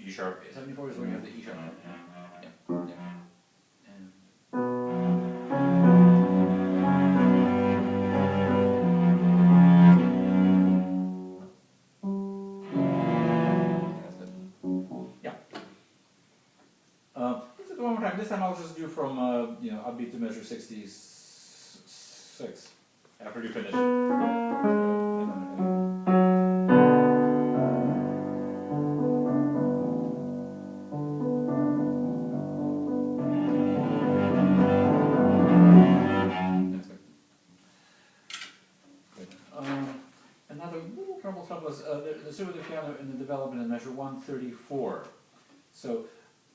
G sharp. 74 is when you have the E sharp. Yeah, yeah. And that's it. Yeah. Let's do it one more time. This time I'll just do from upbeat to measure 66 after you finish. Another little troublesome was the super piano in the development in measure 134. So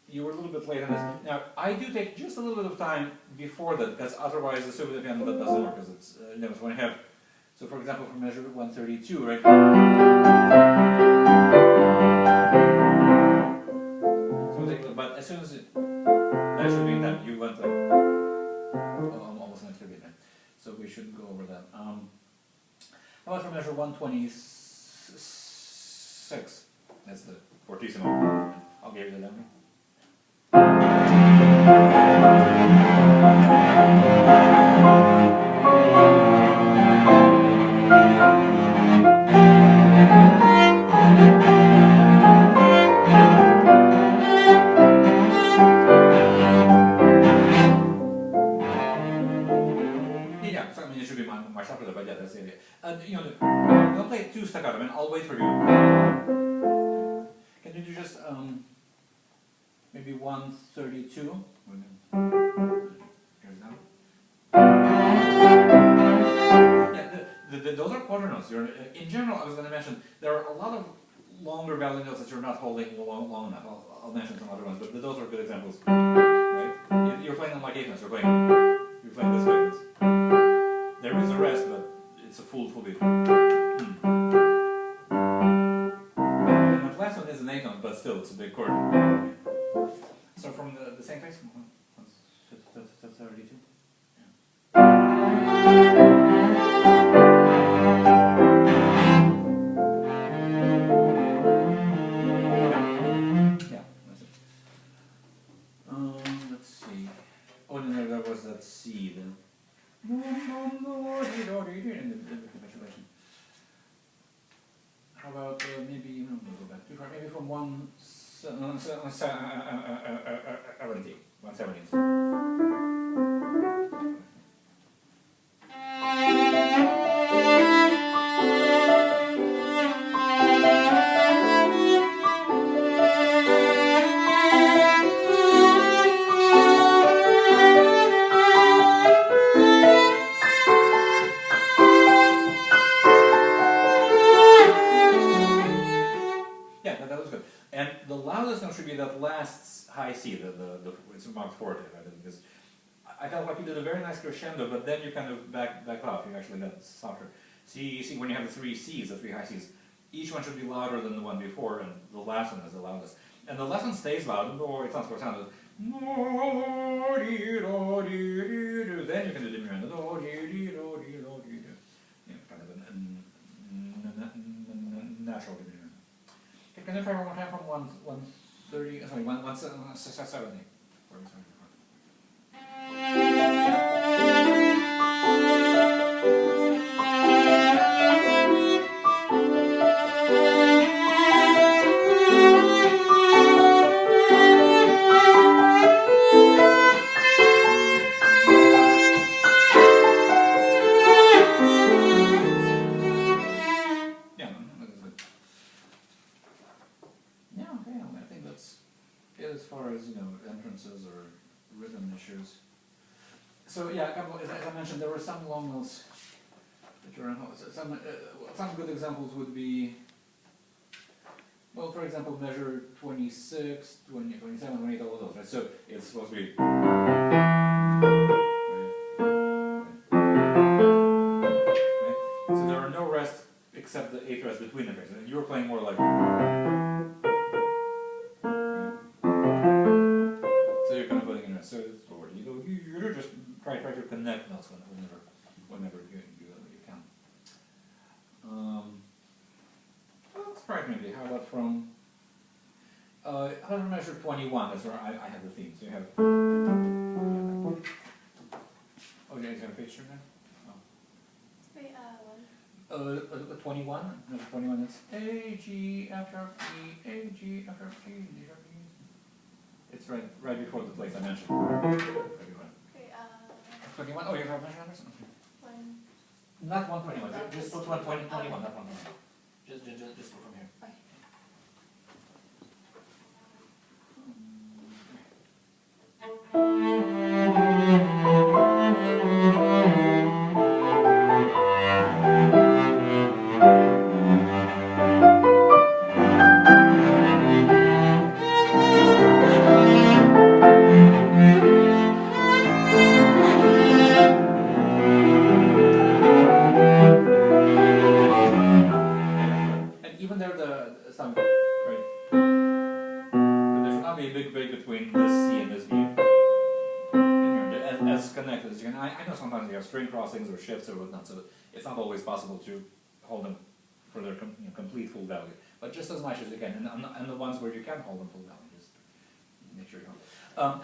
you were a little bit late on this. Now I do take just a little bit of time before that, because otherwise the super piano that doesn't work, because it's it's when I have. So for example, for measure 132, right? So but as soon as that should be done, you went like almost an extra beat there. So we should go over that. How about for measure 126? That's the fortissimo. I'll give you the number. Yeah, so I mean it should be much softer, but yeah, that's the idea. Don't play it too staccato. I mean, I'll wait for you. Can you do just maybe 132? Here's that. Yeah, those are quarter notes. In general, I was going to mention there are a lot of longer value notes that you're not holding long enough. I'll mention some other ones, but those are good examples. Right? You're playing on like 8 notes. You're playing this way. There is a rest, but it's a full beat. And that last one is an 8 note, but still, it's a big chord. So from the same place, 32. Yeah, that's it. Let's see. Oh, no, there was that C then. In the capitulation. How about maybe, we'll go back too far, maybe from 170. 170. Should be that last high C, it's marked forte, right? Because I felt like you did a very nice crescendo, but then you kind of back off. You actually got softer. See, when you have the 3 Cs, the 3 high Cs, each one should be louder than the one before, and the last one is the loudest. And the last one stays loud, or it's not supposed to sound. Then you can do diminuendo. Kind of a natural diminuendo. Okay, can you try one more time from 130? Sorry, 170. As far as entrances or rhythm issues. So yeah, a couple. As I mentioned, there were some long notes that you're on. Some good examples would be, well, for example, measure 26, 20, 27, 28, all of those. Right? So it's supposed to be. Right? So there are no rests except the 8 rests between the phrases. And you were playing more like. So it's forward. You just try to connect notes whenever you can. Let's try it maybe. How about from How to measure 21? That's where I have the theme. So you have. Oh, yeah, you have a picture there? Wait, what? 21? No, 21, it's A, G, F sharp, E, A, G, F sharp, G, D sharp, E. It's right before the place I mentioned. Okay, 21? Oh, you have measure Anderson? one. Not 121, just put 121, not 121. Just go from here. Okay. And even there, some, right? There should not be a big break between this C and this B. As connected as you can. I know sometimes you have string crossings or shifts or whatnot, so it's not always possible to hold them for their complete full value. But just as much as you can, and the ones where you can hold them full value, just make sure you hold.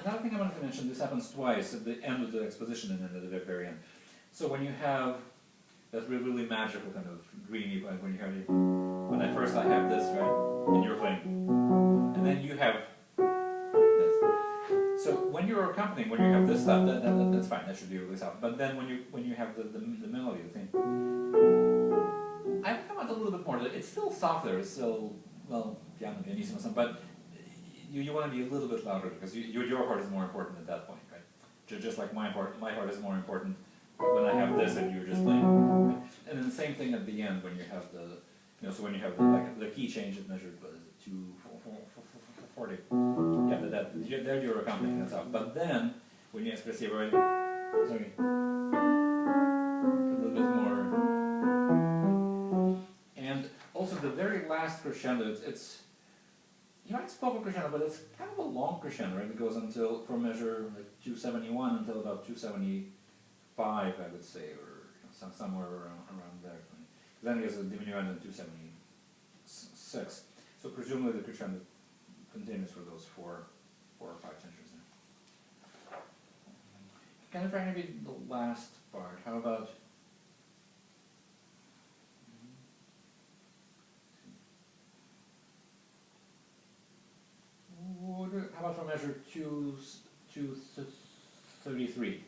Another thing I wanted to mention, this happens twice at the end of the exposition and then at the very end. So when you have that really magical kind of dreamy, when you have when I have this, right, and you're playing, and then you have this. So when you're accompanying, when you have this stuff, that's fine. That should be really soft. But then when you have the melody, the thing, I've come out a little bit more. It's still softer. It's still pianissimo, but you want to be a little bit louder because your part is more important at that point, right? Just like my part is more important when I have this and you're just playing. Right? And then the same thing at the end when you have so when you have the key change is measured by 240. Yeah, there you're accompanying that stuff. But then when you express it, right? Sorry, a little bit more. And also the very last crescendo, it's it's proper crescendo, but it's kind of a long crescendo, right? It goes until from measure like 271 until about 275, I would say, or somewhere around there. Then there's a diminuendo in 276. So presumably the crescendo continues for those four or five centuries there. Can I try maybe the last part? How about from measure 233?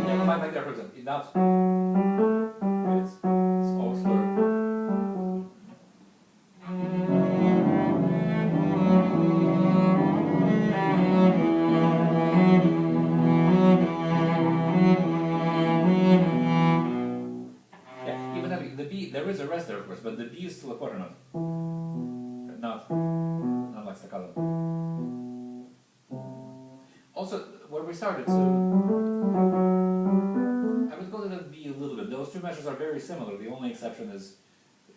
Yeah, like that, for example. That's it's all slurred. Yeah, even having the B, there is a rest there, of course, but the B is still a quarter note, not like staccato. Also, where we started, so I would go to the B a little bit. Those two measures are very similar. The only exception is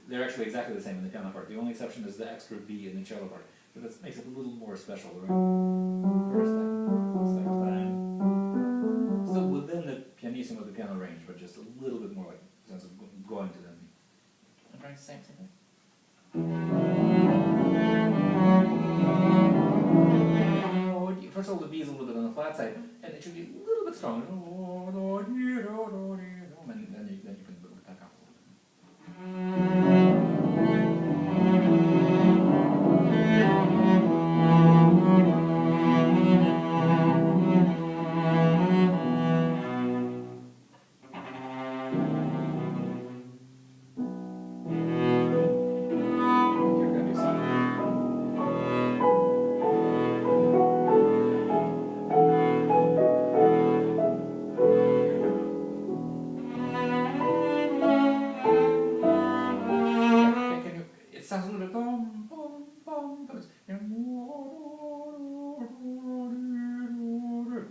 they're actually exactly the same in the piano part. The only exception is the extra B in the cello part. So that makes it a little more special, right? First time, second time. Still within the pianissimo of the piano range, but just a little bit more like a sense of going to them. I'm trying the same thing. First of all, the B is a little bit on the flat side, and it should be a little bit stronger. And then you can move it back up a little bit.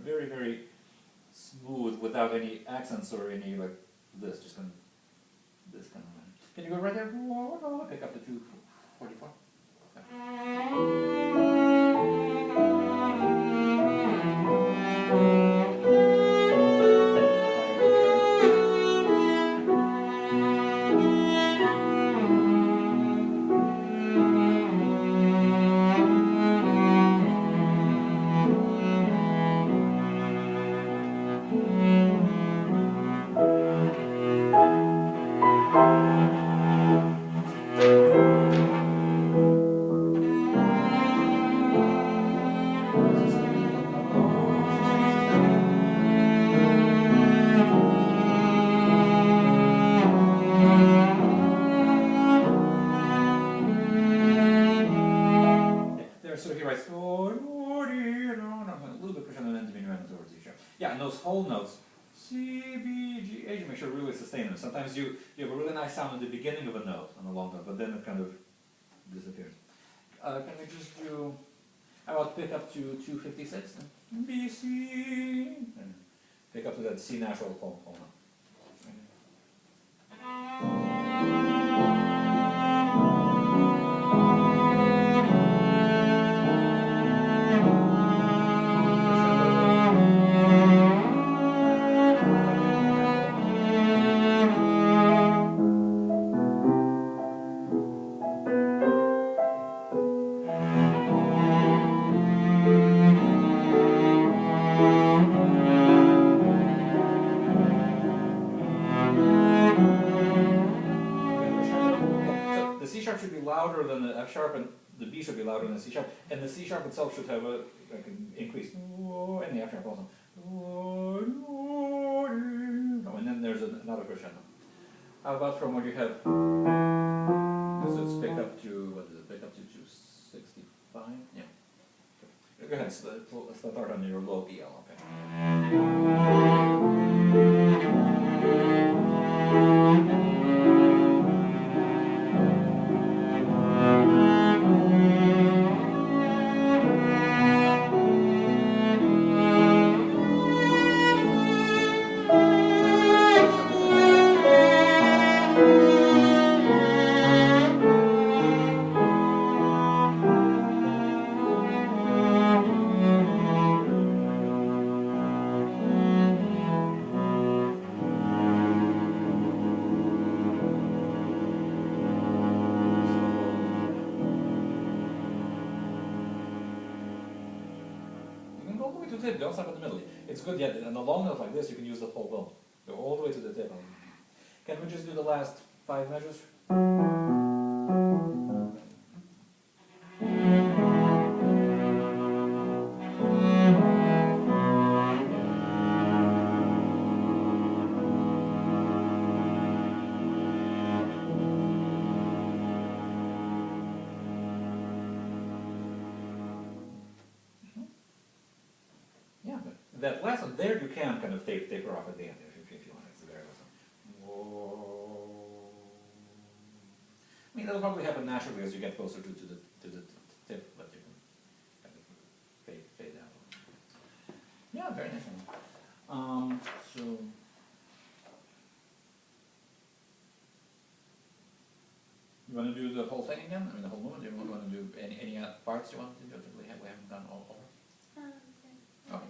Very, very smooth without any accents or any like this, just kind of this kind of. Can you go right there? Pick up the 244. Yeah. and those whole notes, C, B, G, H, make sure you really sustain them. Sometimes you have a really nice sound at the beginning of a note on a long note, but then it kind of disappears. Can we just do, how about pick up to 256? B, C, and pick up to that C natural whole note. Louder than the F sharp, and the B should be louder than the C sharp, and the C sharp itself should have a like an increase, and the F sharp also. Oh, and then there's another crescendo. How about from what you have? So it's pick up to, what is it? Pick up to 265. Yeah. Go ahead. Let's start on your low EL. Okay. Don't stop in the middle. It's good, yeah, on a long note like this, you can use the whole bow. Go all the way to the tip. Can we just do the last 5 measures? That last one there, you can kind of taper off at the end if you want. It's the very last one. Whoa. I mean, that'll probably happen naturally as you get closer to the tip, but you can kind of fade out. Yeah, very nice one. So you want to do the whole thing again? I mean, the whole movement. Do you want to do any parts you want to do? We haven't done all of them. Okay.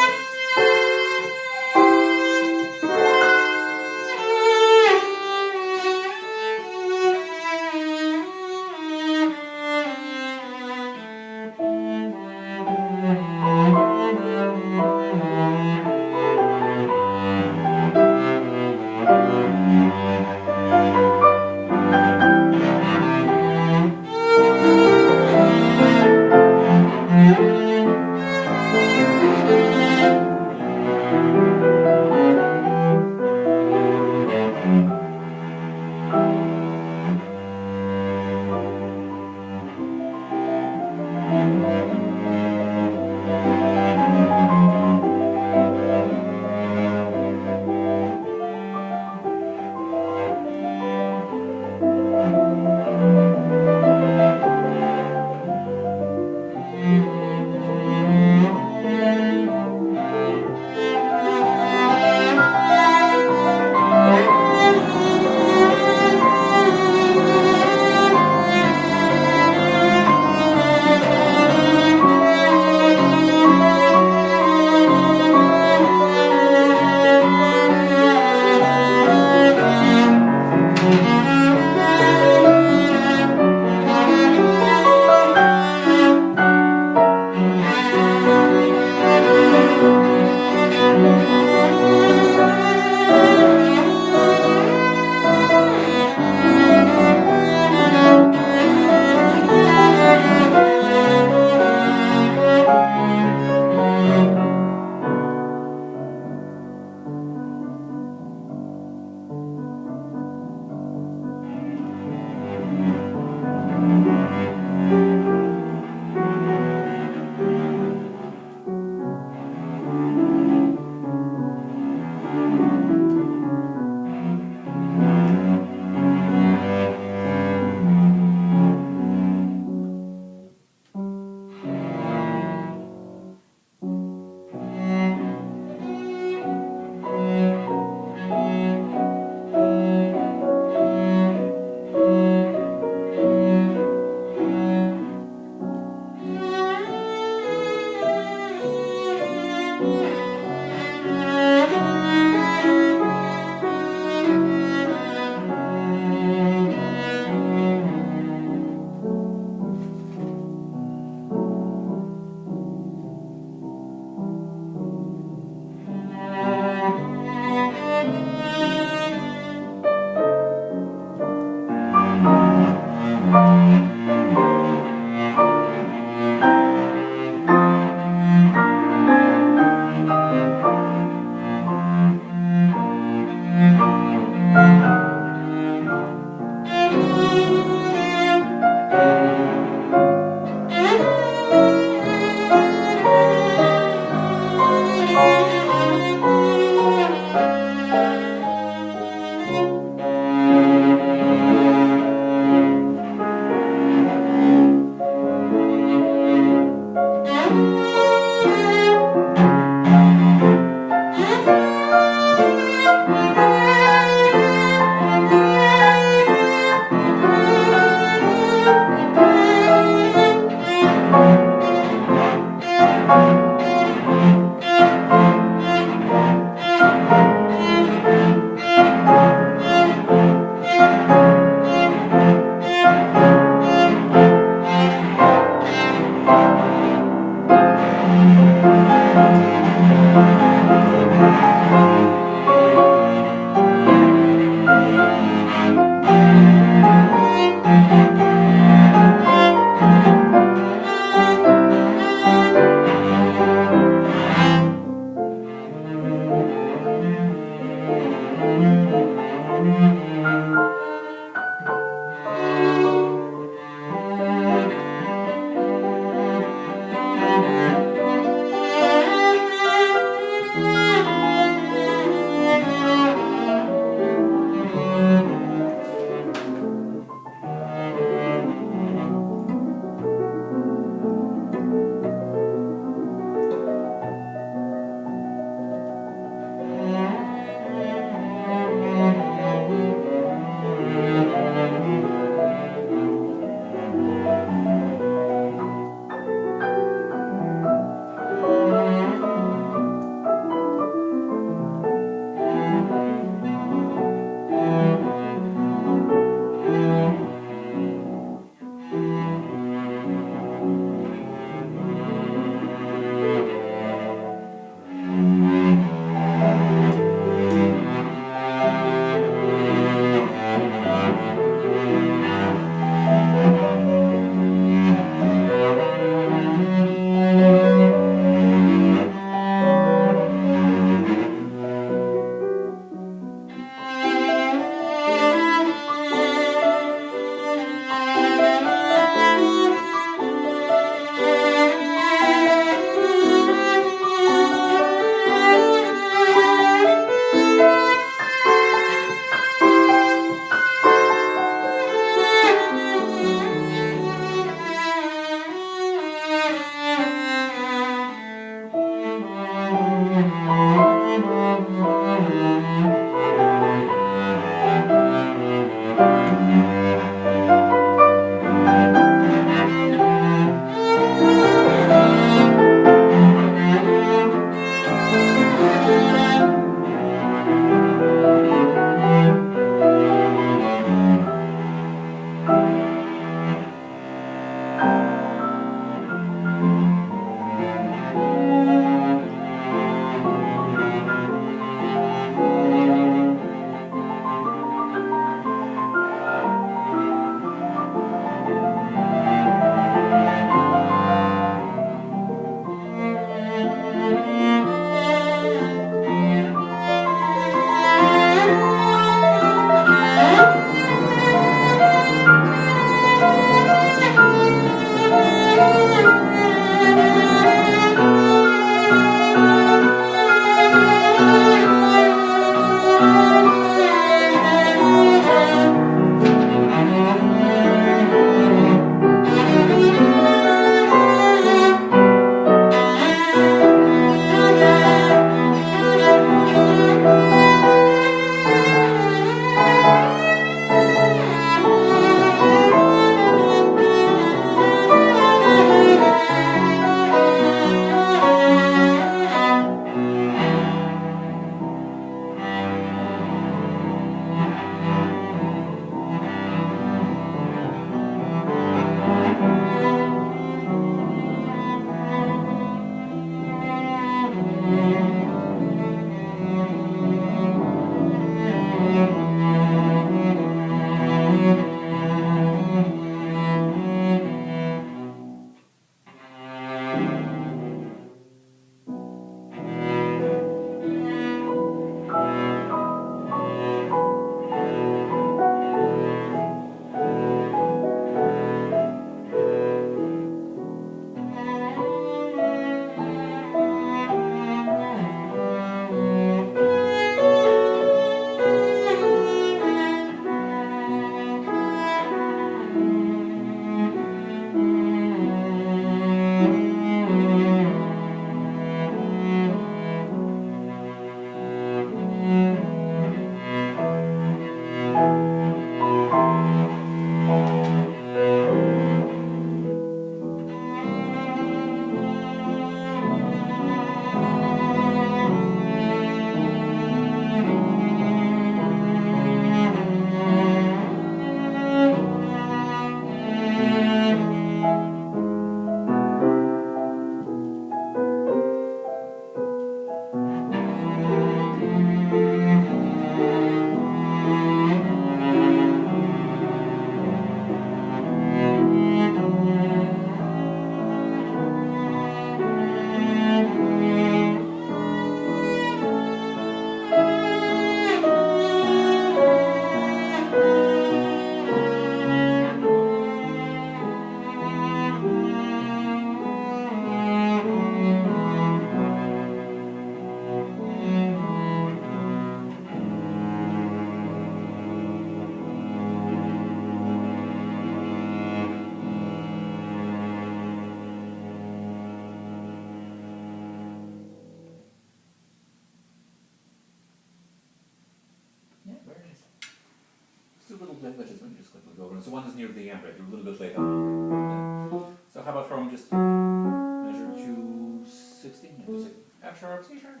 then which is when you just quickly go over. So one is near the end, right? You're a little bit late on. So how about from just measure 260? Yeah, 260. F sharp, C sharp.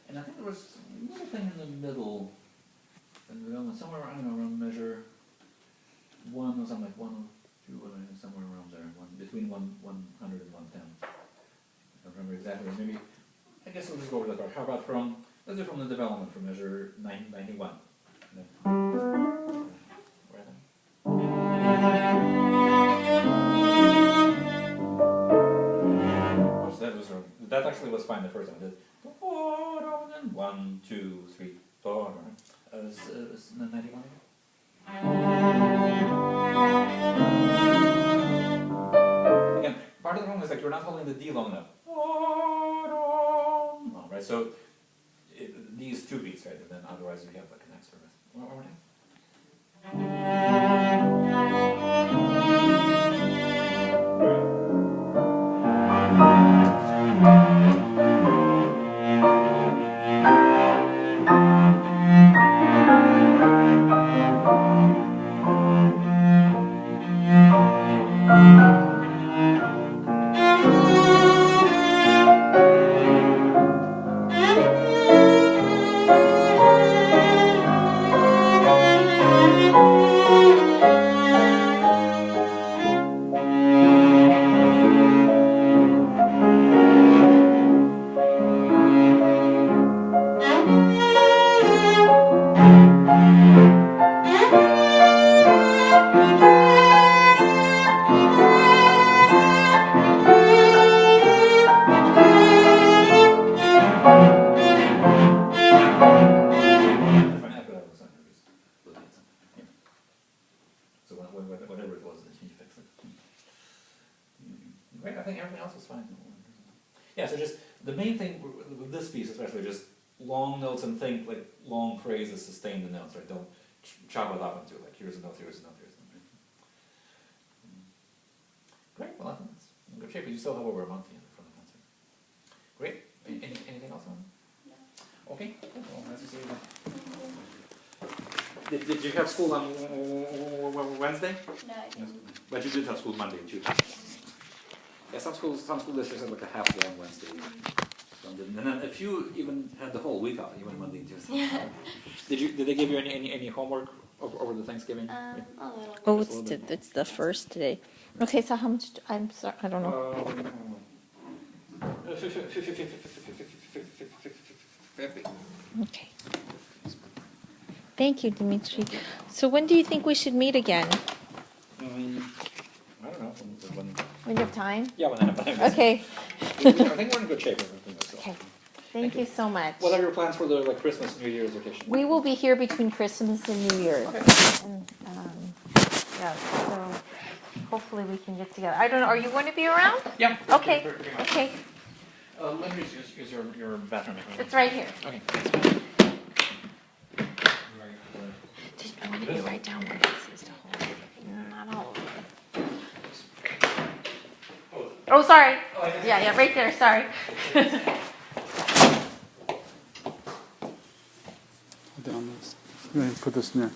And I think there was a little thing in the middle, somewhere around measure 1 or something like 102 or somewhere around there, between 100 and 110. I don't remember exactly. Maybe I guess we'll just go over that part. How about from let's do from the development from measure 91. That actually was fine the first time. 1, 2, 3, 4. Is 91 again? Again, part of the problem is like you're not holding the D long enough. Right, so these two beats, right, and then otherwise you have like an extra. One more time. Whatever it was, you fix it. Great, I think everything else was fine. Yeah, so just the main thing with this piece, especially, just long notes and think like long phrases sustain the notes, right? Don't chop it up into like here's a note, here's a note, here's a note. Great, well, I think that's in good shape. But you still have over a month yet for the concert. Great. Anything else on? No. Okay. Well, nice to see you then. Did you have school on Wednesday? No, I didn't. But you did have school Monday and Tuesday. Yeah, some school districts have like a half day on Wednesday. And then a few even had the whole week off, even Monday and Tuesday. Yeah. Did they give you any homework over the Thanksgiving? A little. Oh, it's the first today. Okay, so how much? I'm sorry, I don't know. 50. Okay. Thank you, Dimitri. So when do you think we should meet again? I don't know. When you have time? Yeah, when I have time. Okay. I think we're in good shape. Okay. Thank you so much. What are your plans for the Christmas, New Year's vacation? We will be here between Christmas and New Year's. Okay. And, yeah, so hopefully we can get together. I don't know, are you going to be around? Yeah. Okay, Pretty much. okay. Let me use your bathroom. It's right here. Okay. I wanted you to write down where this is to hold. Not all of it. Oh, sorry. Yeah, right there, sorry. Down this. Put this in there.